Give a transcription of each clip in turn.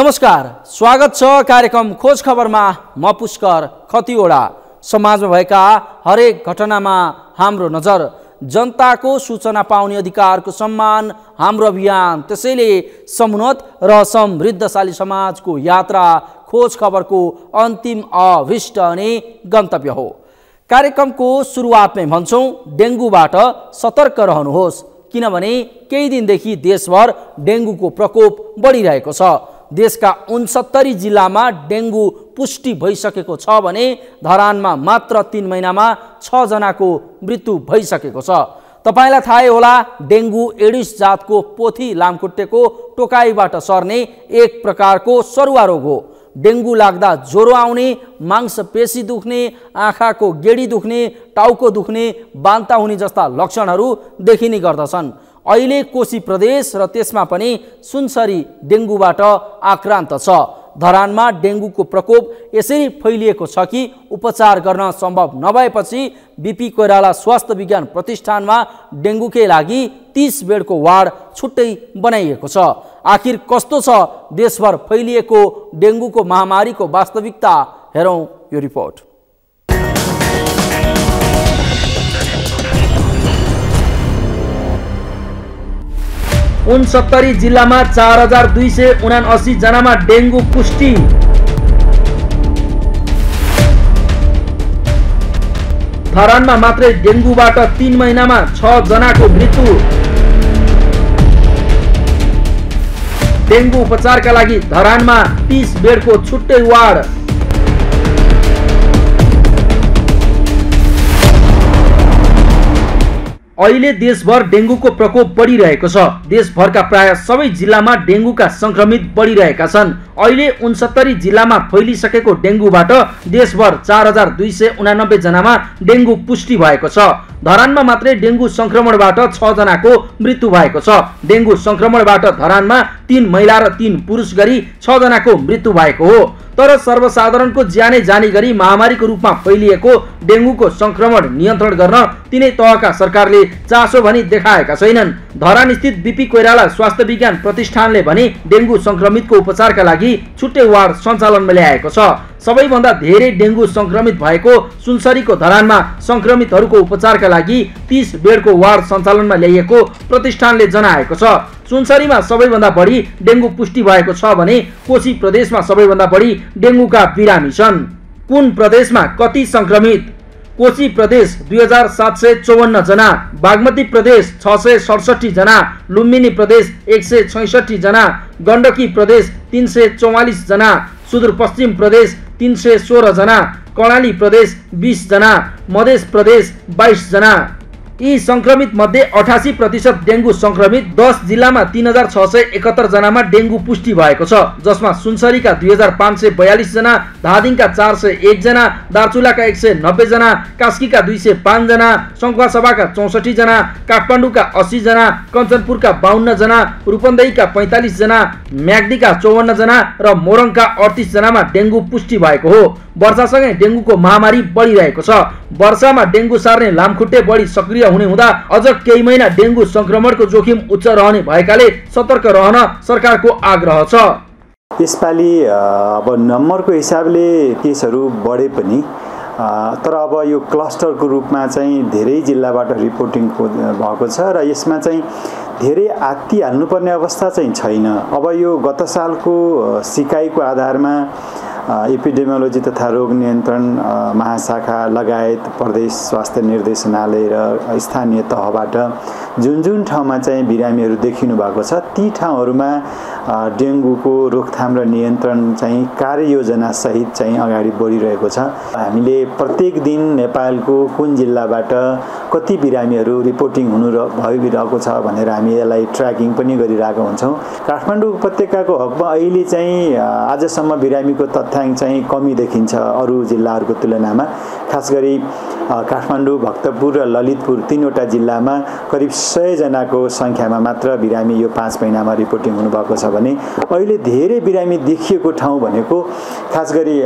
नमस्कार, स्वागत छ कार्यक्रम खोज खबरमा। म पुष्कर खतिवडा। समाजमा भएका हरेक घटनामा हाम्रो नजर, जनताको सूचना पाउने अधिकारको सम्मान हाम्रो अभियान। त्यसैले समुन्नत र समृद्धशाली समाजको यात्रा खोज खबरको अन्तिम अभिष्ट अनि गन्तव्य हो। कार्यक्रमको सुरुवातमै भन्छौँ, डेङ्गुबाट सतर्क रहनुहोस्, किनभने केही दिनदेखि देशभर डेङ्गुको प्रकोप बढिरहेको छ। देशका 69 जिल्लामा डेङ्गु पुष्टि भइसकेको छ भने धरानमा मात्र 3 महिनामा 6 जनाको मृत्यु भइसकेको छ। तपाईलाई थाहै होला, डेङ्गु एडिस जातको पोथी लामखुट्टेको टोकाइबाट सर्ने एक प्रकारको सरुवा रोग हो। डेङ्गु लाग्दा ज्वरो आउने, मांसपेशी दुख्ने, आँखाको गेडी दुख्ने, टाउको दुख्ने, बान्ता हुने जस्ता लक्षणहरू देखिने गर्दछन्। अहिले कोशी प्रदेश र त्यसमा पनि सुनसरी डेङ्गुबाट आक्रान्त छ। धरानमा डेङ्गुको प्रकोप यसरी फैलिएको छ कि उपचार गर्न सम्भव नभएपछि बीपी कोइराला स्वास्थ्य विज्ञान प्रतिष्ठानमा डेङ्गुकै लागि 30 बेडको वार्ड छुट्टै बनाइएको छ। आखिर कस्तो छ देशभर फैलिएको डेङ्गुको महामारीको वास्तविकता? हेरौँ यो रिपोर्ट। 69 जिल्लामा 4279 जनामा डेङ्गु पुष्टि। धरानमा मात्रै डेङ्गुबाट 3 महिनामा 6 जनाको मृत्यु। डेङ्गु उपचारका लागि धरानमा 30 बेडको छुट्टै वार्ड। अहिले देशभर डेङ्गुको प्रकोप बढिरहेको छ। देशभरका प्राय सबै जिल्लामा डेङ्गुका संक्रमित बढिरहेका छन्। अहिले 69 जिल्लामा फैलिसकेको डेङ्गुबाट देशभर 4289 जनामा डेङ्गु पुष्टि भएको छ। धरानमा मात्रै डेङ्गु संक्रमणबाट 6 जनाको मृत्यु भएको छ। डेङ्गु संक्रमणबाट धरानमा 3 महिला र 3 पुरुष गरी 6 जनाको मृत्यु भएको हो। तर सर्वसाधारणको ज्यानै जाने गरी महामारीको रूपमा फैलिएको डेङ्गुको संक्रमण नियन्त्रण गर्न तिनै तहका सरकारले चासो भनी देखाएका छैनन्। धरान स्थित बीपी कोइराला स्वास्थ्य विज्ञान प्रतिष्ठानले भने डेङ्गु संक्रमितको उपचारका लागि छुट्टै वार्ड सञ्चालनमा ल्याएको छ। सबैभन्दा धेरै डेङ्गु संक्रमित भएको सुनसरीको धरानमा संक्रमितहरूको उपचारका लागि 30 बेडको वार्ड सञ्चालनमा ल्याइएको प्रतिष्ठानले जनाएको छ। सुनसरीमा सबैभन्दा बढी डेङ्गु पुष्टि भएको छ भने कोशी प्रदेशमा सबैभन्दा बढी डेङ्गुका बिरामी छन्। कुन प्रदेशमा कति संक्रमित? कोशी प्रदेश 2754 जना, बागमती प्रदेश 667 जना, लुम्बिनी प्रदेश 166 जना, गण्डकी प्रदेश 344 जना, सुदूरपश्चिम प्रदेश 316 जना, कर्णाली प्रदेश 20 जना, मध्य प्रदेश 22 जना। यी संक्रमित मध्ये 88% डेङ्गु संक्रमित। 10 जिल्लामा 3671 जनामा डेङ्गु पुष्टि भएको छ, जसमा सुनसरीका 2542 जना, धादिङका 401 जना, दार्चुलाका 190 जना, कास्कीका 205 जना, सङ्खुवासभाका 64 जना, काठमाडौँका 80 जना, कञ्चनपुरका 52 जना, रूपन्देहीका 45 जना, म्याग्दीका 54 जना र मोरङका 38 जनामा डेङ्गु पुष्टि भएको हो। वर्षासँगै डेङ्गुको महामारी बढिरहेको छ। वर्षामा डेङ्गु सार्ने लामखुट्टे बढी सक्रिय हुने हुँदा अझ केही महिना डेङ्गु संक्रमणको जोखिम उच्च रहने भएकाले सतर्क रहन सरकारको आग्रह छ। यसपालि अब नम्बरको हिसाबले केसहरू बढे पनि तर अब यो क्लस्टरको रूपमा चाहिँ धेरै जिल्लाबाट रिपोर्टिङ भएको छ र यसमा चाहिँ धेरै आत्तिहाल्नुपर्ने अवस्था चाहिँ छैन। अब यो गत सालको सिकाइको आधारमा एपिडेमियोलोजी तथा रोग नियन्त्रण महाशाखा लगायत प्रदेश स्वास्थ्य निर्देशनालय र स्थानीय तहबाट जुन जुन ठाउँमा चाहिँ बिरामीहरू देखिनु भएको छ ती ठाउँहरूमा डेङ्गुको रोकथाम र नियन्त्रण चाहिँ कार्ययोजना सहित चाहिँ अगाडि बढिरहेको छ। हामीले प्रत्येक दिन नेपालको कुन जिल्लाबाट कति बिरामीहरू रिपोर्टिङ हुनु भइरहेको छ भनेर हामी यसलाई ट्र्याकिङ पनि गरिरहेका हुन्छौँ। काठमाडौँ उपत्यकाको हकमा अहिले चाहिँ आजसम्म बिरामीको तथ्य जोरथाङ चाहिँ कमी देखिन्छ अरू जिल्लाहरूको तुलनामा। खास गरी काठमाडौँ, भक्तपुर र ललितपुर तीनवटा जिल्लामा करिब 100 जनाको सङ्ख्यामा मात्र बिरामी यो 5 महिनामा रिपोर्टिङ हुनुभएको छ भने अहिले धेरै बिरामी देखिएको ठाउँ भनेको खास गरी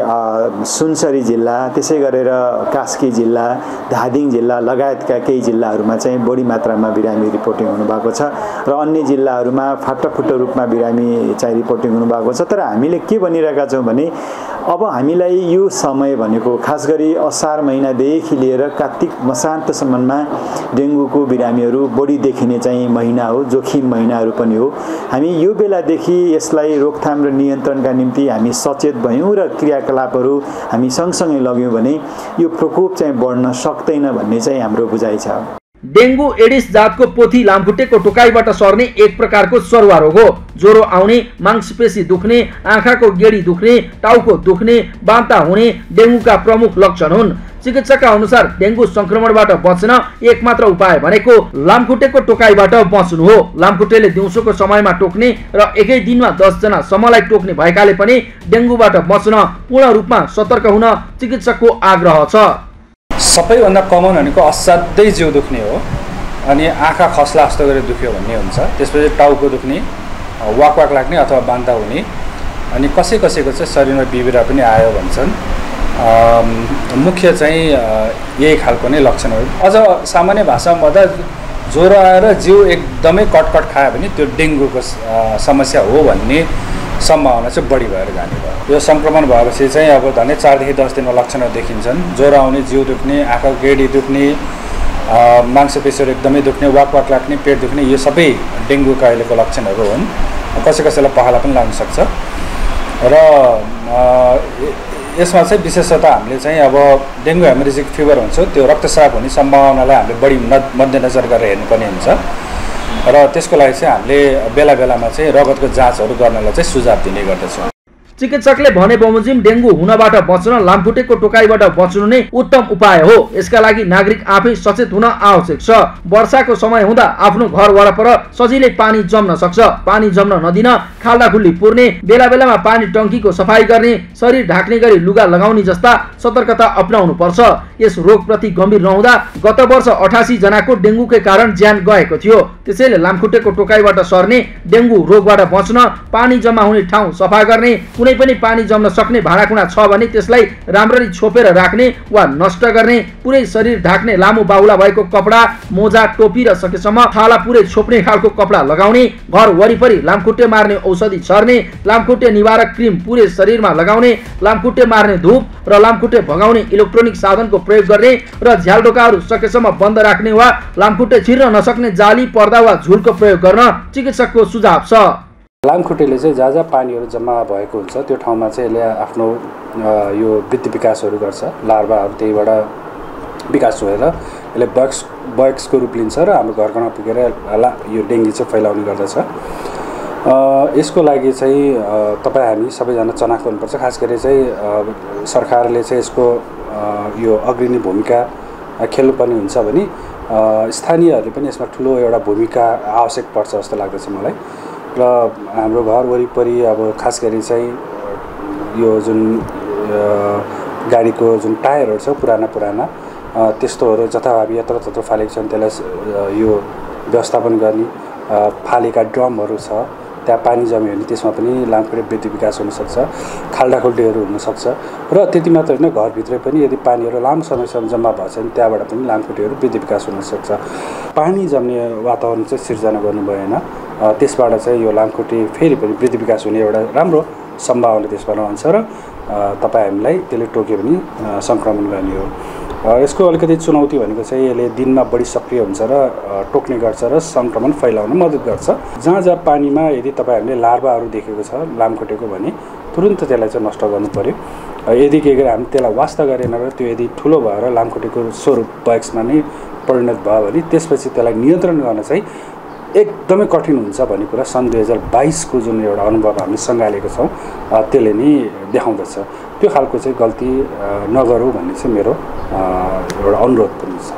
सुनसरी जिल्ला, त्यसै गरेर कास्की जिल्ला, धादिङ जिल्ला लगायतका केही जिल्लाहरूमा चाहिँ बढी मात्रामा बिरामी रिपोर्टिङ हुनुभएको छ र अन्य जिल्लाहरूमा फाटाफुट्टो रूपमा बिरामी चाहिँ रिपोर्टिङ हुनुभएको छ। तर हामीले के भनिरहेका छौँ भने अब हामीलाई यो समय भनेको खास गरी असार महिनादेखि लिएर कार्तिक मसान्तसम्ममा डेङ्गुको बिरामीहरू बढी देखिने चाहिँ महिना हो, जोखिम महिनाहरू पनि हो। हामी यो बेलादेखि यसलाई रोकथाम र नियन्त्रणका निम्ति हामी सचेत भयौँ र क्रियाकलापहरू हामी सँगसँगै लग्यौँ भने यो प्रकोप चाहिँ बढ्न सक्दैन भन्ने चाहिँ हाम्रो बुझाइ छ। डेङ्गु एडिस जातको पोथी लामखुट्टेको टोकाइबाट सर्ने एक प्रकारको सरुवा रोग हो। ज्वरो आउने, मांसपेशी दुख्ने, आँखाको गेडी दुख्ने, टाउको दुख्ने, बान्ता हुने डेङ्गुका प्रमुख लक्षण हुन्। चिकित्सकका अनुसार डेङ्गु संक्रमणबाट बच्न एकमात्र उपाय भनेको लामखुट्टेको टोकाइबाट बच्नु हो। लामखुट्टेले दिउँसोको समयमा टोक्ने र एकै दिनमा 10 जना सम्मलाई टोक्ने भएकाले पनि डेङ्गुबाट बच्न पूर्ण रूपमा सतर्क हुन चिकित्सकको आग्रह छ। सबैभन्दा कमन भनेको असाध्यै जिउ दुख्ने हो, अनि आँखा खस्ला जस्तो गरेर दुख्यो भन्ने हुन्छ। त्यसपछि टाउको दुख्ने, वाक वाक लाग्ने अथवा बान्ता हुने, अनि कसैको चाहिँ शरीरमा बिबिरा पनि आयो भन्छन्। मुख्य चाहिँ यही खालको नै लक्षण हो। अझ सामान्य भाषामा भन्दा ज्वरो आएर जिउ एकदमै कटकट खायो भने त्यो डेङ्गुको समस्या हो भन्ने सम्भावना चाहिँ बढी भएर जाने भयो। यो सङ्क्रमण भएपछि चाहिँ अब झन्डै 4 देखि 10 दिनमा लक्षणहरू देखिन्छन्। ज्वरो आउने, जिउ दुख्ने, आँखाको गेडी दुख्ने, मांसपेशीहरू एकदमै दुख्ने, वाक वाक लाग्ने, पेट दुख्ने, यो सबै डेङ्गुका अहिलेको लक्षणहरू हुन्। कसैलाई पखाला पनि लाग्न सक्छ र यसमा चाहिँ विशेषतः हामीले चाहिँ अब डेङ्गु हेमोरेजिक फिभर हुन्छ, त्यो रक्तस्राव हुने सम्भावनालाई हामीले बढी मध्यनजर गरेर हेर्नुपर्ने हुन्छ र त्यसको लागि चाहिँ हामीले बेला बेलामा चाहिँ रगतको जाँचहरू गर्नलाई चाहिँ सुझाव दिने गर्दछौँ। चिकित्सकले भने बमोजिम डेङ्गु हुनबाट बच्न लामखुट्टेको टोकाइबाट बच्नु नै उत्तम उपाय हो। यसका लागि नागरिक आफै सचेत हुन आवश्यक छ। वर्षाको समय हुँदा आफ्नो घर वरपर सजिलै पानी जम्न सक्छ। पानी जम्न नदिन खाल्डा खुल्ली पुर्ने, बेला बेलामा पानी टङ्कीको सफाई गर्ने, शरीर ढाक्ने गरी लुगा लगाउने जस्ता सतर्कता अपनाउनु पर्छ। यस रोगप्रति गम्भीर नहुँदा गत वर्ष 88 जनाको डेङ्गुकै कारण ज्यान गएको थियो। त्यसैले लामखुट्टेको टोकाइबाट सर्ने डेङ्गु रोगबाट बच्न पानी जम्मा हुने ठाउँ सफा गर्ने, कुनै पनि पानी जम्न सक्ने भाँडाकुँडा छ भने त्यसलाई राम्ररी छोपेर राख्ने वा नष्ट गर्ने, पुरै शरीर ढाक्ने लामो बाहुला भएको कपडा, मोजा, टोपी र सकेसम्म छाला पुरै छोप्ने खालको कपडा लगाउने, घर वरिपरि लामखुट्टे मार्ने औषधि छर्ने, लामखुट्टे निवारक क्रिम पुरै शरीरमा लगाउने, लामखुट्टे मार्ने धूप र लामखुट्टे भगाउने इलेक्ट्रोनिक साधनको प्रयोग गर्ने र झ्यालडोकाहरू सकेसम्म बन्द राख्ने वा लामखुट्टे छिर्न नसक्ने जाली, पर्दा वा झुलको प्रयोग गर्न चिकित्सकको सुझाव छ। लामखुट्टेले चाहिँ जहाँ पानीहरू जम्मा भएको हुन्छ त्यो ठाउँमा चाहिँ यसले आफ्नो यो वृद्धि विकासहरू गर्छ। लार्भाहरू त्यहीबाट विकास भएर यसले बक्सको रूप लिन्छ र हाम्रो घरघरमा पुगेर यो डेङ्गु चाहिँ फैलाउने गर्दछ। यसको लागि चाहिँ हामी सबैजना चनाखो हुनुपर्छ। खास गरी चाहिँ सरकारले चाहिँ यसको यो अग्रणी भूमिका खेल्नुपर्ने हुन्छ भने स्थानीयहरूले पनि यसमा ठुलो एउटा भूमिका आवश्यक पर्छ जस्तो लाग्दछ मलाई। र हाम्रो घर वरिपरि अब खास गरी चाहिँ यो जुन गाडीको जुन टायरहरू छ पुराना त्यस्तोहरू जथाभावी यत्रतत्र फालेको छन्, त्यसलाई यो व्यवस्थापन गर्ने, फालेका ड्रमहरू छ त्यहाँ पानी जम्यो भने त्यसमा पनि लामखुट्टे वृद्धि विकास हुनसक्छ, खाल्डाखुल्टीहरू हुनसक्छ। र त्यति मात्र होइन, घरभित्रै पनि यदि पानीहरू लामो समयसम्म जम्मा भएछ भने त्यहाँबाट पनि लामखुट्टेहरू वृद्धि विकास हुनसक्छ। पानी जम्ने वातावरण चाहिँ सिर्जना गर्नु भएन, त्यसबाट चाहिँ यो लामखुट्टे फेरि पनि वृद्धि विकास हुने एउटा राम्रो सम्भावना त्यसबाट रहन्छ र हामीलाई त्यसले टोक्यो भने सङ्क्रमण गर्ने हो। यसको अलिकति चुनौती भनेको चाहिँ यसले दिनमा बढी सक्रिय हुन्छ र टोक्ने गर्छ र सङ्क्रमण फैलाउन मद्दत गर्छ। जहाँ पानीमा यदि तपाईँहरूले लार्भाहरू देखेको छ लामखुट्टेको भने तुरुन्त त्यसलाई चाहिँ नष्ट गर्नु पर्यो। यदि के गरे हामी त्यसलाई वास्ता गरेन र त्यो यदि ठुलो भएर लामखुट्टेको स्वरूप बक्समा नै परिणत भयो भने त्यसपछि त्यसलाई नियन्त्रण गर्न चाहिँ एकदमै कठिन हुन्छ भन्ने कुरा सन् 2022 को जुन एउटा अनुभव हामी सँगालेको छौँ त्यसले नै देखाउँदछ। त्यो खालको चाहिँ गल्ती नगरौँ भन्ने चाहिँ मेरो एउटा अनुरोध पनि छ।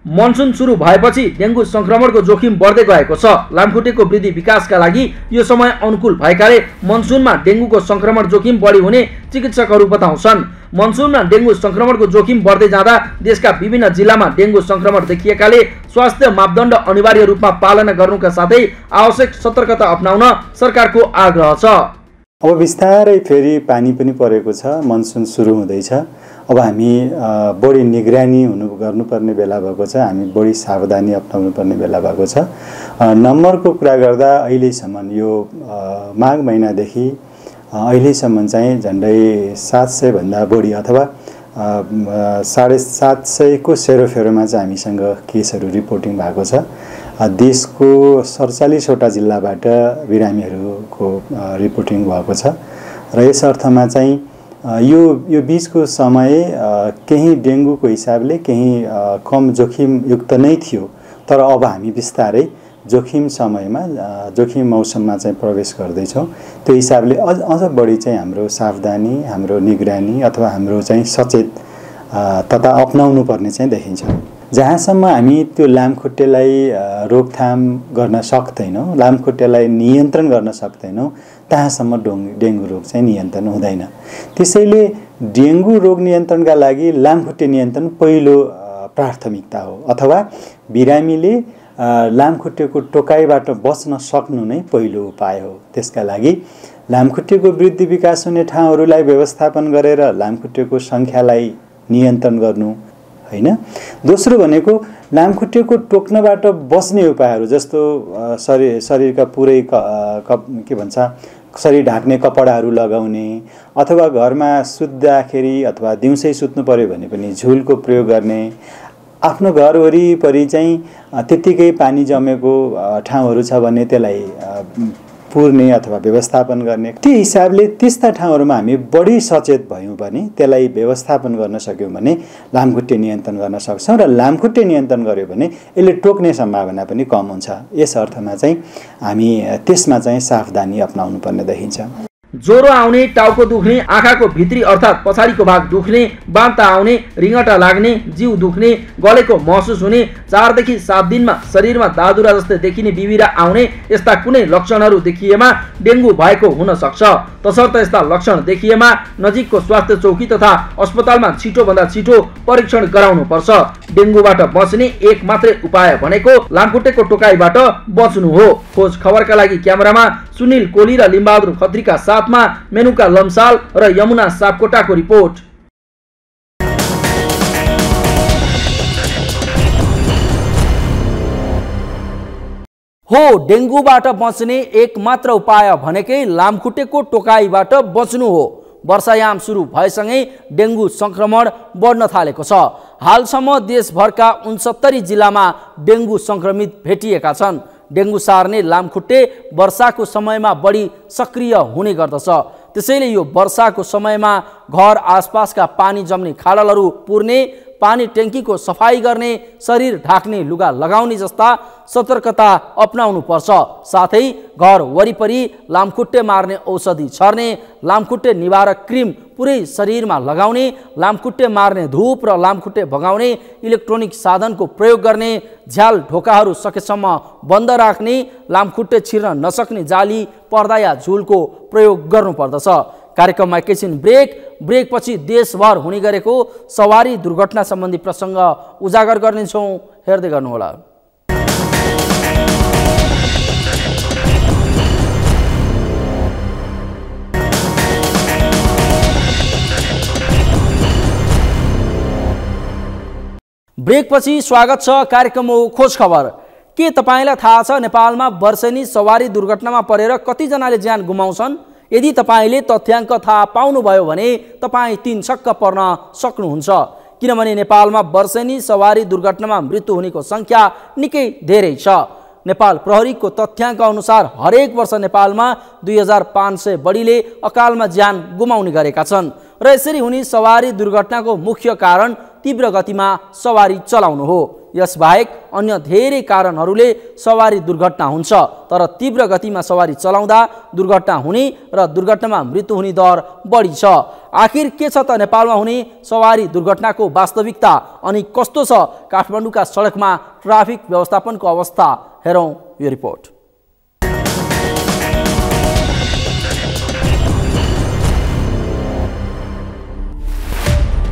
मनसुन सुरु भएपछि डेङ्गु संक्रमणको जोखिम बढ्दै गएको छ। लामखुट्टेको वृद्धि विकासका लागि यो समय अनुकूल भएकाले मनसुनमा डेङ्गुको संक्रमण जोखिम बढी हुने चिकित्सकहरू बताउँछन्। मनसुनमा डेङ्गु संक्रमणको जोखिम बढ्दै जाँदा देशका विभिन्न जिल्लामा डेङ्गु संक्रमण देखिएकाले स्वास्थ्य मापदण्ड अनिवार्य रूपमा पालना गर्नुका साथै आवश्यक सतर्कता अपनाउन सरकारको आग्रह छ। अब बिस्तारै फेरि पानी पनि परेको छ, मनसुन सुरु हुँदैछ। अब हामी बढी निगरानी गर्नुपर्ने बेला भएको छ, हामी बढी सावधानी अपनाउनु पर्ने बेला भएको छ। नम्बरको कुरा गर्दा अहिलेसम्म यो माघ महिनादेखि अहिलेसम्म चाहिँ झन्डै 700 भन्दा बढी अथवा 750 को सेरोफेरोमा चाहिँ हामीसँग केसहरू रिपोर्टिङ भएको छ। देशको 47 वटा जिल्लाबाट बिरामीहरूको रिपोर्टिङ भएको छ र यस अर्थमा चाहिँ यो बीचको समय केही डेङ्गुको हिसाबले केही कम जोखिमयुक्त नै थियो, तर अब हामी बिस्तारै जोखिम समयमा जोखिम मौसममा चाहिँ प्रवेश गर्दैछौँ। त्यो हिसाबले अझ बढी चाहिँ हाम्रो सावधानी, हाम्रो निगरानी अथवा हाम्रो चाहिँ सचेत तथा अपनाउनु पर्ने चाहिँ देखिन्छ। जहाँसम्म हामी त्यो लामखुट्टेलाई रोकथाम गर्न सक्दैनौँ, लामखुट्टेलाई नियन्त्रण गर्न सक्दैनौँ, त्यहाँसम्म डेङ्गु रोग चाहिँ नियन्त्रण हुँदैन। त्यसैले डेङ्गु रोग नियन्त्रणका लागि लामखुट्टे नियन्त्रण पहिलो प्राथमिकता हो, अथवा बिरामीले लामखुट्टेको टोकाइबाट बच्न सक्नु नै पहिलो उपाय हो। त्यसका लागि लामखुट्टेको वृद्धि विकास हुने ठाउँहरूलाई व्यवस्थापन गरेर लामखुट्टेको सङ्ख्यालाई नियन्त्रण गर्नु हैन। दोस्रो भनेको लामखुट्टेको टोक्नबाट बच्ने उपायहरू, जस्तो शरीरका पुरै के भन्छ शरीर ढाक्ने कपडाहरू लगाउने, अथवा घरमा सुत्दाखेरि अथवा दिउँसै सुत्नु पर्यो भने पनि झुलको प्रयोग गर्ने, आफ्नो घर वरिपरि चाहिँ त्यत्तिकै पानी जमेको ठाउँहरू छ भने त्यसलाई पुर्ने अथवा व्यवस्थापन गर्ने। त्यो हिसाबले त्यस्ता ठाउँहरूमा हामी बढी सचेत भयौँ भने, त्यसलाई व्यवस्थापन गर्न सक्यौँ भने लामखुट्टे नियन्त्रण गर्न सक्छौँ र लामखुट्टे नियन्त्रण गर्यो भने यसले टोक्ने सम्भावना पनि कम हुन्छ। यस अर्थमा चाहिँ हामी त्यसमा चाहिँ सावधानी अपनाउनु पर्ने देखिन्छ। ज्वरो आउने, टाउको दुख्ने, आँखाको भित्री अर्थात् पछाडिको भाग दुख्ने, बान्ता आउने, रिङटा लाग्ने, जिउ दुख्ने, गलेको महसुस हुने, 4 देखि 7 दिनमा शरीरमा दादुरा जस्तै देखिने बिबिरा आउने, यस्ता कुनै लक्षणहरू देखिएमा डेङ्गु भएको हुन सक्छ। तसर्थ यस्ता लक्षण देखिएमा नजिकको स्वास्थ्य चौकी तथा अस्पतालमा छिटोभन्दा छिटो परीक्षण गराउनु पर्छ। डेङ्गुबाट बच्ने एक मात्रै उपाय भनेको लामखुट्टेको टोकाइबाट बच्नु हो। खोज खबरका लागि क्यामेरामा सुनिल कोली र लिम्बहादुर खत्रीका साथमा मेनुका लम्साल र यमुना सापकोटाको रिपोर्ट। हो, डेङ्गुबाट बच्ने एक मात्र उपाय भनेकै लामखुट्टेको टोकाइबाट बच्नु हो। वर्षायाम सुरु भएसँगै डेङ्गु संक्रमण बढ्न थालेको छ। हालसम्म देशभरका 69 जिल्लामा डेङ्गु संक्रमित भेटिएका छन्। डेङ्गु सार्ने लामखुट्टे वर्षाको समयमा बढी सक्रिय हुने गर्दछ। त्यसैले यो वर्षाको समयमा घर आसपासका पानी जम्ने खाडलहरू पुर्ने, पानी ट्याङ्कीको सफाई गर्ने, शरीर ढाक्ने लुगा लगाउने जस्ता सतर्कता अपनाउनु पर्छ। साथै घर वरिपरि लामखुट्टे मार्ने औषधि छर्ने, लामखुट्टे निवारक क्रिम पुरै शरीरमा लगाउने, लामखुट्टे मार्ने धूप र लामखुट्टे भगाउने इलेक्ट्रोनिक साधनको प्रयोग गर्ने, झ्याल ढोकाहरू सकेसम्म बन्द राख्ने, लामखुट्टे छिर्न नसक्ने जाली, पर्दा या झुलको प्रयोग गर्नुपर्दछ। कार्यक्रममा एकैछिन ब्रेकपछि देशभर हुने गरेको सवारी दुर्घटना सम्बन्धी प्रसङ्ग उजागर गर्नेछौँ। हेर्दै गर्नुहोला। ब्रेकपछि स्वागत छ कार्यक्रम खोज खबर। के तपाईलाई थाहा छ नेपालमा वर्षेनी सवारी दुर्घटनामा परेर कतिजनाले ज्यान गुमाउँछन्? यदि तपाईले तथ्याङ्क थाहा पाउनुभयो भने तपाईँ 3 छक्क पर्न सक्नुहुन्छ, किनभने नेपालमा वर्षेनी सवारी दुर्घटनामा मृत्यु हुनेको सङ्ख्या निकै धेरै छ। नेपाल प्रहरीको तथ्याङ्क अनुसार हरेक वर्ष नेपालमा 2500 बढीले अकालमा ज्यान गुमाउने गरेका छन् र यसरी हुने सवारी दुर्घटनाको मुख्य कारण तीव्र गतिमा सवारी चलाउनु हो। यसबाहेक अन्य धेरै कारणहरूले सवारी दुर्घटना हुन्छ, तर तीव्र गतिमा सवारी चलाउँदा दुर्घटना हुने र दुर्घटनामा मृत्यु हुने दर बढी छ। आखिर के छ त नेपालमा हुने सवारी दुर्घटनाको वास्तविकता अनि कस्तो छ काठमाडौँका सडकमा ट्राफिक व्यवस्थापनको अवस्था? हेरौँ यो रिपोर्ट।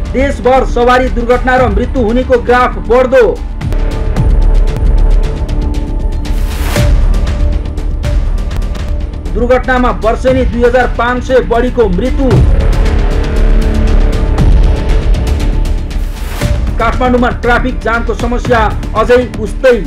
देशभर सवारी दुर्घटना र मृत्यु हुनेको ग्राफ बढ्दो। दुर्घटनामा वर्षेनी 2500 बढीको मृत्यु। काठमाडौँमा ट्राफिक जामको समस्या अझै उस्तै।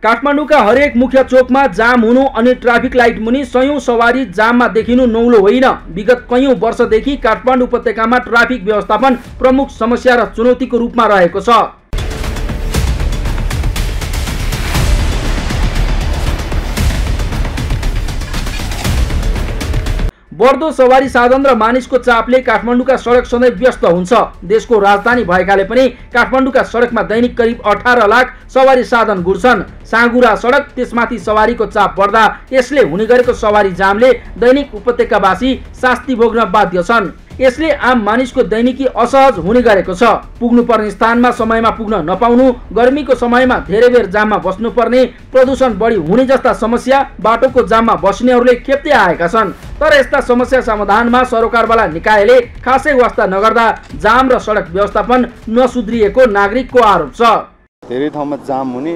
काठमाडौँका हरेक मुख्य चोकमा जाम हुनु अनि ट्राफिक लाइट मुनि सयौं सवारी जाममा देखिनु नौलो होइन। विगत कैयौं वर्षदेखि काठमाडौँ उपत्यकामा ट्राफिक व्यवस्थापन प्रमुख समस्या र चुनौतीको रूपमा रहेको छ। बढ्दो सवारी साधन र मानिसको चापले काठमाडौँका सडक सधैँ व्यस्त हुन्छ। देशको राजधानी भएकाले पनि काठमाडौँका सडकमा दैनिक करिब 18 लाख सवारी साधन गुड्छन्। साँगुरा सडक, त्यसमाथि सवारीको चाप बढ्दा यसले हुने गरेको सवारी जामले दैनिक उपत्यकावासी शास्ति भोग्न बाध्य छन्। यसले आम मानिसको दैनिकी असहज हुने गरेको छ। पुग्नुपर्ने स्थानमा समयमा पुग्न नपाउनु, गर्मीको समयमा धेरै बेर जाममा बस्नुपर्ने, प्रदूषण बढी हुने जस्ता समस्या बाटोको जाममा बस्नेहरूले खेप्दै आएका छन्। तर यस्ता समस्या समाधानमा सरोकारवाला निकायले खासै वास्ता नगर्दा जाम र सडक व्यवस्थापन नसुध्रिएको नागरिकको आरोप छ। धेरै ठाउँमा जाम हुने,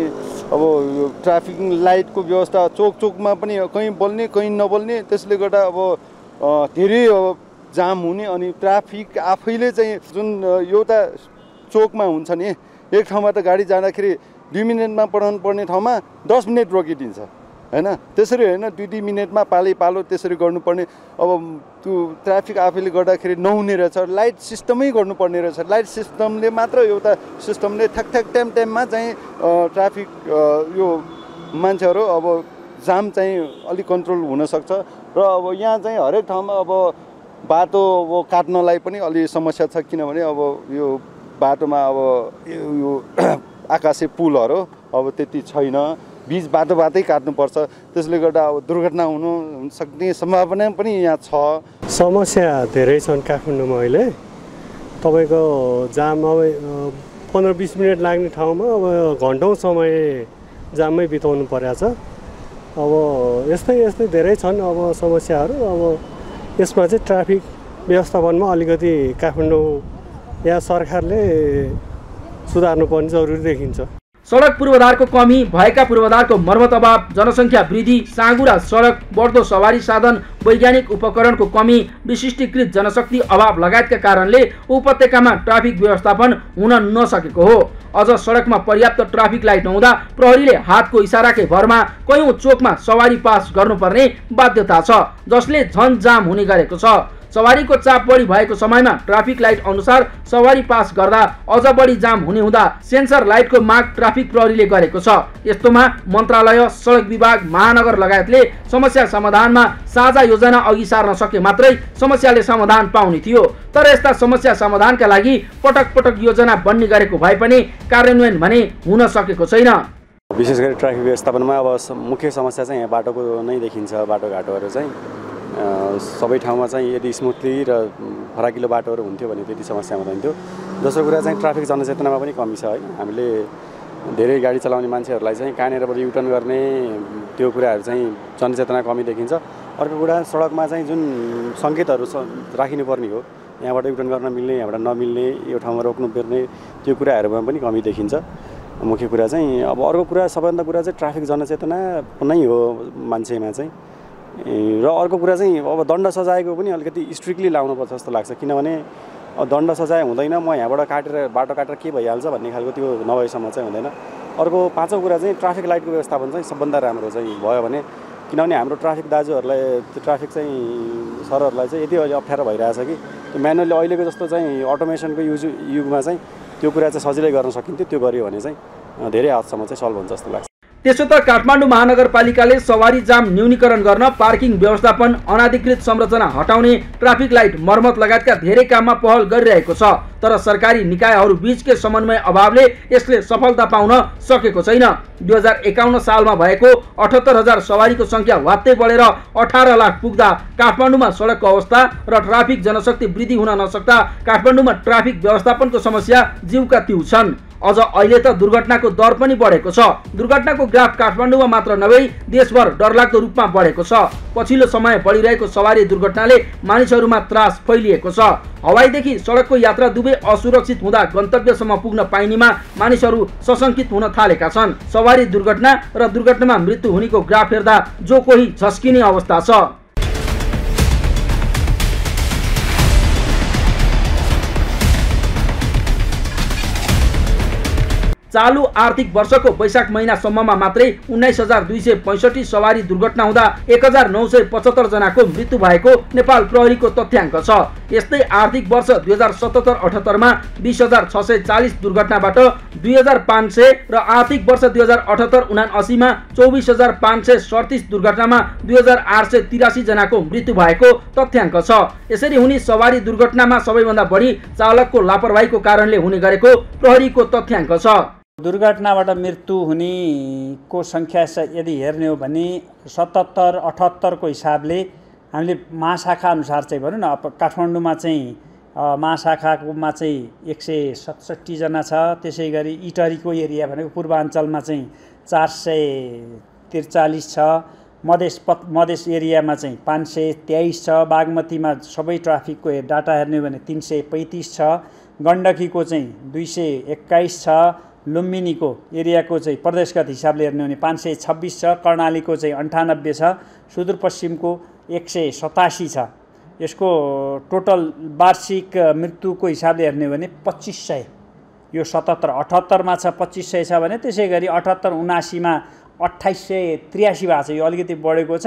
अब यो ट्राफिक लाइटको व्यवस्था चोक चोकमा पनि कहीँ बल्ने कहीँ नबल्ने, त्यसले गर्दा अब धेरै जाम हुने अनि ट्राफिक आफैले चाहिँ जुन एउटा चोकमा हुन्छ नि, एक ठाउँमा त गाडी जाँदाखेरि 2 मिनेटमा पढाउनु पर्ने ठाउँमा 10 मिनेट रोकिदिन्छ हैन। त्यसरी हैन 2-2 मिनेटमा पालो त्यसरी गर्नुपर्ने। अब त्यो ट्राफिक आफैले गर्दाखेरि नहुने रहेछ। लाइट सिस्टमै गर्नुपर्ने रहेछ। लाइट सिस्टमले मात्र एउटा सिस्टमले ठ्याक टाइममा चाहिँ ट्राफिक यो मान्छेहरू अब जाम चाहिँ अलिक कन्ट्रोल हुनसक्छ। र अब यहाँ चाहिँ हरेक ठाउँमा अब बाटो अब काट्नलाई पनि अलि समस्या छ, किनभने अब यो बाटोमा अब यो आकाशे पुलहरू अब त्यति छैन, बीच बाटोबाटै काट्नुपर्छ। त्यसले गर्दा अब दुर्घटना हुन सक्ने सम्भावना पनि यहाँ छ। समस्या धेरै छन् काठमाडौँमा अहिले। तपाईँको जाम अब 15-20 मिनट लाग्ने ठाउँमा अब घन्टौँ समय जाममै बिताउनु परेको छ। अब यस्तै धेरै छन् अब समस्याहरू। अब यसमा चाहिँ ट्राफिक व्यवस्थापनमा अलिकति काठमाडौँ या सरकारले सुधार्नुपर्ने जरुरी देखिन्छ। सडक पूर्वाधारको कमी, भएका पूर्वाधारको मर्मत अभाव, जनसङ्ख्या वृद्धि, साँगुरा सडक, बढ्दो सवारी साधन, वैज्ञानिक उपकरणको कमी, विशिष्टीकृत जनशक्ति अभाव लगायतका कारणले उपत्यकामा ट्राफिक व्यवस्थापन हुन नसकेको हो। अझ सडकमा पर्याप्त ट्राफिक लाइट नहुँदा प्रहरीले हातको इसाराकै भरमा कयौं चोकमा सवारी पास गर्नुपर्ने बाध्यता छ, जसले झन जाम हुने गरेको छ। सवारीको चाप बढी भएको समयमा ट्राफिक लाइट अनुसार सवारी पास गर्दा अझ बढी जाम हुने हुँदा सेन्सर लाइटको माग ट्राफिक प्रहरीले गरेको छ। यस्तोमा मन्त्रालय, सडक विभाग, महानगर लगायतले समस्या समाधानमा साझा योजना अघि सार्न सके मात्रै समस्याले समाधान पाउने थियो। तर यस्ता समस्या समाधानका लागि पटक पटक योजना बन्ने गरेको भए पनि कार्यान्वयन भने हुन सकेको छैन। विशेष गरी ट्राफिक व्यवस्थापनमा अब मुख्य समस्या चाहिँ यहाँ बाटोको नै देखिन्छ। बाटोघाटोहरू चाहिँ सबै ठाउँमा चाहिँ यदि स्मुथली र फराकिलो बाटोहरू हुन्थ्यो भने त्यति समस्या हुँदैनथ्यो। दोस्रो कुरा चाहिँ ट्राफिक जनचेतनामा पनि कमी छ है। हामीले धेरै गाडी चलाउने मान्छेहरूलाई चाहिँ कहाँनिरबाट युटर्न गर्ने त्यो कुराहरू चाहिँ जनचेतना कमी देखिन्छ। अर्को कुरा सडकमा चाहिँ जुन सङ्केतहरू राखिनुपर्ने हो, यहाँबाट युटर्न गर्न मिल्ने, यहाँबाट नमिल्ने, यो ठाउँमा रोक्नुपर्ने, त्यो कुराहरूमा पनि कमी देखिन्छ। मुख्य कुरा चाहिँ अब अर्को कुरा, सबैभन्दा कुरा चाहिँ ट्राफिक जनचेतना नै हो मान्छेमा चाहिँ। र अर्को कुरा चाहिँ अब दण्ड सजायको पनि अलिकति स्ट्रिक्टली लाउनुपर्छ जस्तो लाग्छ, किनभने दण्ड सजाय हुँदैन म यहाँबाट काटेर बाटो काटेर के भइहाल्छ भन्ने खालको त्यो नभएसम्म चाहिँ हुँदैन। अर्को पाँचौँ कुरा चाहिँ ट्राफिक लाइटको व्यवस्थापन चाहिँ सबभन्दा राम्रो चाहिँ भयो भने, किनभने हाम्रो ट्राफिक दाजुहरूलाई, त्यो ट्राफिक चाहिँ सरहरूलाई चाहिँ यति अप्ठ्यारो भइरहेछ कि त्यो म्यानुअली अहिलेको जस्तो चाहिँ अटोमेसनको युगमा चाहिँ त्यो कुरा चाहिँ सजिलै गर्न सकिन्थ्यो। त्यो गर्यो भने चाहिँ धेरै हदसम्म चाहिँ सल्भ हुन्छ जस्तो लाग्छ। त्यसो त काठमाडौँ महानगरपालिकाले सवारी जाम न्यूनीकरण गर्न पार्किङ व्यवस्थापन अनाधिकृत संरचना हटाउने ट्राफिक लाइट मर्मत लगायतका धेरै काममा पहल गरिरहेको छ तर सरकारी निकायहरू बीचकै समन्वय अभावले यसले सफलता पाउन सकेको छैन। 2051 सालमा भएको 78,000 सवारीको संख्या वात्तै बढेर 18 लाख पुग्दा काठमाडौँमा सडकको अवस्था र ट्राफिक जनशक्ति वृद्धि हुन नसक्दा काठमाडौँमा ट्राफिक व्यवस्थापनको समस्या जीवका तीउ छन्। अझ अहिले त दुर्घटनाको दर पनि बढेको छ। दुर्घटनाको ग्राफ काठमाडौँमा मात्र नभई देशभर डरलाग्दो रूपमा बढेको छ। पछिल्लो समय बढिरहेको सवारी दुर्घटनाले मानिसहरूमा त्रास फैलिएको छ। हवाईदेखि सडकको यात्रा दुवै असुरक्षित हुँदा गन्तव्यसम्म पुग्न पाइनेमा मानिसहरू सशंकित हुन थालेका छन्। सवारी दुर्घटना र दुर्घटनामा मृत्यु हुनेको ग्राफ हेर्दा जो कोही झस्किने अवस्था छ। चालू आर्थिक वर्षको वैशाख महिनासम्ममा मात्रै 19,265 सवारी दुर्घटना हुँदा 1,975 जनाको मृत्यु भएको नेपाल प्रहरीको तथ्याङ्क छ। यस्तै आर्थिक वर्ष 2077-78 मा 20,640 दुर्घटनाबाट 2,500 र आर्थिक वर्ष 2078-79 मा 24,537 दुर्घटनामा 2,883 जनाको मृत्यु भएको तथ्याङ्क छ। यसरी हुने सवारी दुर्घटनामा सबैभन्दा बढी चालकको लापरवाहीको कारणले हुने गरेको प्रहरीको तथ्याङ्क छ। दुर्घटनाबाट मृत्यु हुनेको सङ्ख्या यदि हेर्ने हो भने 77-78 को हिसाबले हामीले महाशाखा अनुसार चाहिँ भनौँ न, काठमाडौँमा चाहिँ महाशाखामा चाहिँ 167 जना छ। त्यसै गरी इटरीको एरिया भनेको पूर्वाञ्चलमा चाहिँ 443 छ। मधेस एरियामा चाहिँ 523 छ। बागमतीमा सबै ट्राफिकको डाटा हेर्ने हो भने 335 छ। गण्डकीको चाहिँ 221 छ। लुम्बिनीको एरियाको चाहिँ प्रदेशगत हिसाबले हेर्ने हो भने 526 छ। कर्णालीको चाहिँ 98 छ। सुदूरपश्चिमको 187 छ। यसको टोटल वार्षिक मृत्युको हिसाबले हेर्ने हो भने 2500, यो 77-78 मा छ 2500 छ भने त्यसै गरी 78-79 मा 2883 भएको छ। यो अलिकति बढेको छ।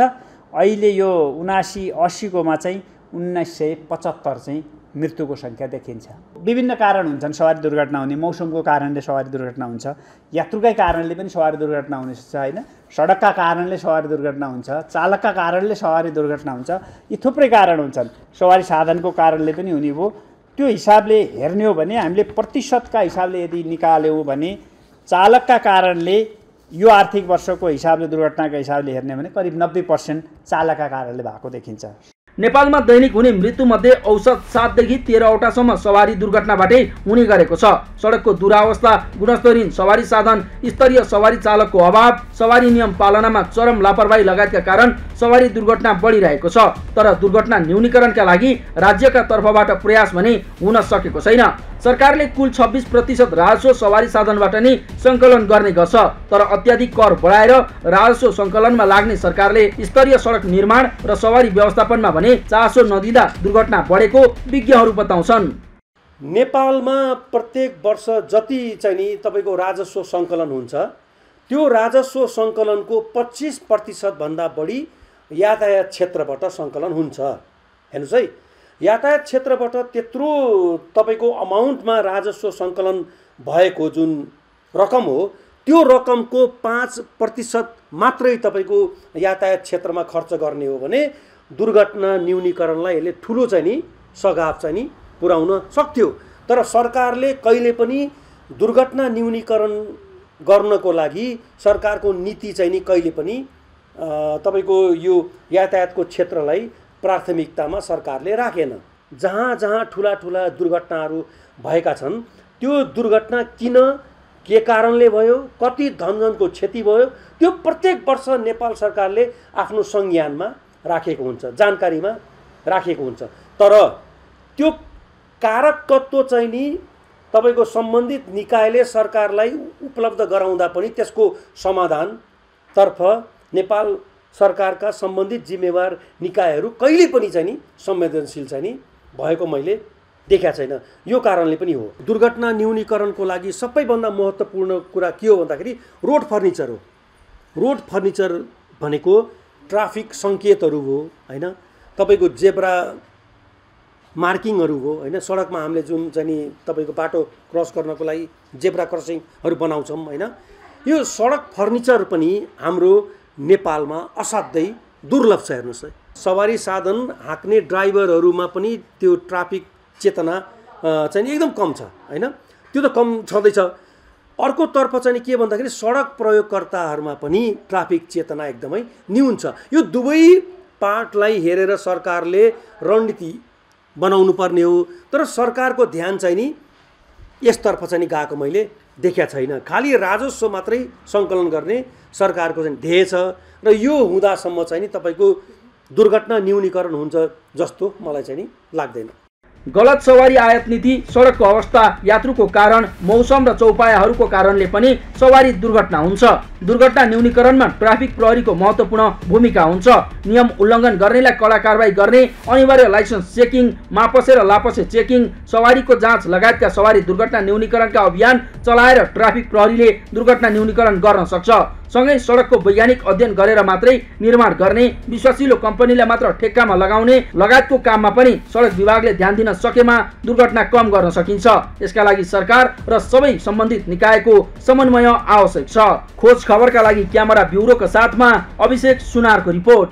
अहिले यो 79-80 कोमा चाहिँ 1975 चाहिँ मृत्युको सङ्ख्या देखिन्छ। विभिन्न कारण हुन्छन् सवारी दुर्घटना हुने। मौसमको कारणले सवारी दुर्घटना हुन्छ, यात्रुकै कारणले पनि सवारी दुर्घटना हुने सक्छ होइन, सडकका कारणले सवारी दुर्घटना हुन्छ, चालकका कारणले सवारी दुर्घटना हुन्छ। यी थुप्रै कारण हुन्छन्। सवारी साधनको कारणले पनि हुने हो। त्यो हिसाबले हेर्ने हो भने हामीले प्रतिशतका हिसाबले यदि निकाल्यौँ भने चालकका कारणले यो आर्थिक वर्षको हिसाबले दुर्घटनाका हिसाबले हेर्ने भने करिब 90% चालकका कारणले भएको देखिन्छ। नेपालमा दैनिक हुने मृत्युमध्ये औसत 7 देखि 13 वटासम्म सवारी दुर्घटनाबाटै हुने गरेको छ। सडकको दुरावस्था, गुणस्तरहीन सवारी साधन, स्तरीय सवारी चालकको अभाव, सवारी नियम पालनामा चरम लापरवाही लगायतका कारण सवारी दुर्घटना बढिरहेको छ। तर दुर्घटना न्यूनीकरणका लागि राज्यका तर्फबाट प्रयास भने हुन सकेको छैन। सरकारले कुल 26% राजस्व सवारी साधनबाट नै सङ्कलन गर्ने गर्छ। तर अत्याधिक कर बढाएर राजस्व सङ्कलनमा लाग्ने सरकारले स्तरीय सडक निर्माण र सवारी व्यवस्थापनमा भने चासो नदिँदा दुर्घटना बढेको विज्ञहरू बताउँछन्। नेपालमा प्रत्येक वर्ष जति चाहिँ नि तपाईँको राजस्व सङ्कलन हुन्छ त्यो राजस्व सङ्कलनको 25% भन्दा बढी यातायात क्षेत्रबाट सङ्कलन हुन्छ। हेर्नुहोस् है, यातायात क्षेत्रबाट त्यत्रो तपाईँको अमाउन्टमा राजस्व सङ्कलन भएको जुन रकम हो त्यो रकमको 5% मात्रै तपाईँको यातायात क्षेत्रमा खर्च गर्ने हो भने दुर्घटना न्यूनीकरणलाई यसले ठुलो चाहिँ नि सघाव चाहिँ नि पुर्याउन सक्थ्यो। तर सरकारले कहिले पनि दुर्घटना न्यूनीकरण गर्नको लागि सरकारको नीति चाहिँ नि कहिले पनि तपाईँको यो यातायातको क्षेत्रलाई प्राथमिकतामा सरकारले राखेन। जहाँ जहाँ ठुला ठुला दुर्घटनाहरू भएका छन् त्यो दुर्घटना किन, के कारणले भयो, कति धनजनको क्षति भयो, त्यो प्रत्येक वर्ष नेपाल सरकारले आफ्नो संज्ञानमा राखेको हुन्छ, जानकारीमा राखेको हुन्छ। तर त्यो कारक तत्त्व चाहिँ नि तपाईँको सम्बन्धित निकायले सरकारलाई उपलब्ध गराउँदा पनि त्यसको समाधानतर्फ नेपाल सरकारका सम्बन्धित जिम्मेवार निकायहरू कहिले पनि चाहिँ नि संवेदनशील चाहिँ नि भएको मैले देखेको छैन। यो कारणले पनि हो। दुर्घटना न्यूनीकरणको लागि सबैभन्दा महत्त्वपूर्ण कुरा के हो भन्दाखेरि रोड फर्निचर हो। रोड फर्निचर भनेको ट्राफिक सङ्केतहरू हो होइन, तपाईँको जेब्रा मार्किङहरू हो होइन। सडकमा हामीले जुन चाहिँ नि तपाईँको बाटो क्रस गर्नको लागि जेब्रा क्रसिङहरू बनाउँछौँ होइन, यो सडक फर्निचर पनि हाम्रो नेपालमा असाध्यै दुर्लभ छ। हेर्नुहोस् है, सवारी साधन हाँक्ने ड्राइभरहरूमा पनि त्यो ट्राफिक चेतना चाहिँ एकदम कम छ होइन, त्यो त कम छँदैछ। अर्कोतर्फ चाहिँ के भन्दाखेरि सडक प्रयोगकर्ताहरूमा पनि ट्राफिक चेतना एकदमै न्यून छ। यो दुवै पार्टलाई हेरेर सरकारले रणनीति बनाउनु पर्ने हो, तर सरकारको ध्यान चाहिँ नि यसतर्फ चाहिँ गएको मैले देखेको छैन। खालि राजस्व मात्रै सङ्कलन गर्ने सरकारको चाहिँ ध्येय छ र यो हुँदासम्म चाहिँ नि तपाईँको दुर्घटना न्यूनीकरण हुन्छ जस्तो मलाई चाहिँ नि लाग्दैन। गलत सवारी आयात नीति, सडकको अवस्था, यात्रुको कारण, मौसम र चौपायाहरूको कारणले पनि सवारी दुर्घटना हुन्छ। दुर्घटना न्यूनीकरणमा ट्राफिक प्रहरीको महत्त्वपूर्ण भूमिका हुन्छ। नियम उल्लङ्घन गर्नेलाई कडा कारबाही गर्ने, अनिवार्य लाइसेन्स चेकिङ, मापसे र लापसे चेकिङ, सवारीको जाँच लगायतका सवारी दुर्घटना न्यूनीकरणका अभियान चलाएर ट्राफिक प्रहरीले दुर्घटना न्यूनीकरण गर्न सक्छ। सँगै सडकको वैज्ञानिक अध्ययन गरेर मात्रै निर्माण गर्ने, विश्वासिलो कम्पनीलाई मात्र ठेक्कामा लगाउने लगायतको काममा पनि सडक विभागले ध्यान दिन सकेमा दुर्घटना कम गर्न सकिन्छ। यसका लागि सरकार र सबै सम्बन्धित निकायको समन्वय आवश्यक छ। खोज खबरका लागि क्यामेरा ब्युरोका साथमा अभिषेक सुनारको रिपोर्ट।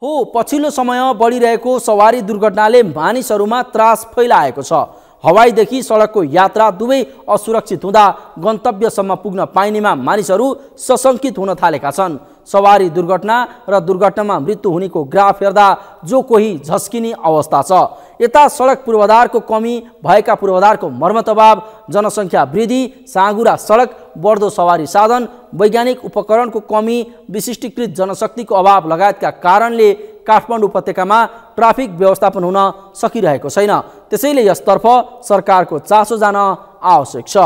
हो, पछिल्लो समय बढिरहेको सवारी दुर्घटनाले मानिसहरूमा त्रास फैलाएको छ। हवाईदेखि सडकको यात्रा दुवै असुरक्षित हुँदा गन्तव्यसम्म पुग्न पाइनेमा मानिसहरू सशङ्कित हुन थालेका छन्। सवारी दुर्घटना र दुर्घटनामा मृत्यु हुनेको ग्राफ हेर्दा जो कोही झस्किने अवस्था छ। यता सडक पूर्वाधारको कमी भएका पूर्वाधारको मर्मत अभाव, जनसङ्ख्या वृद्धि, साँघुरा सडक, बढ्दो सवारी साधन, वैज्ञानिक उपकरणको कमी, विशिष्टीकृत जनशक्तिको अभाव लगायतका कारणले काठमाडौँ उपत्यकामा ट्राफिक व्यवस्थापन हुन सकिरहेको छैन। त्यसैले यसतर्फ सरकारको चासो जान आवश्यक छ।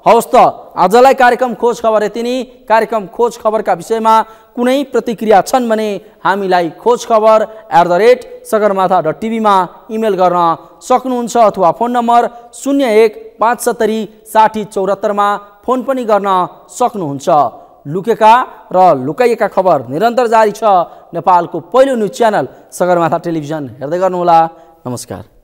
हवस् त, आजलाई कार्यक्रम खोज खबर यति नै। कार्यक्रम खोज खबरका विषयमा कुनै प्रतिक्रिया छन् भने हामीलाई khojkhabar@sagarmatha.tv मा इमेल गर्न सक्नुहुन्छ अथवा फोन नम्बर 01576074 मा फोन पनि गर्न सक्नुहुन्छ। लुकेका र लुकाइएका खबर निरन्तर जारी छ। नेपालको पहिलो न्युज च्यानल सगरमाथा टेलिभिजन हेर्दै गर्नुहोला। नमस्कार।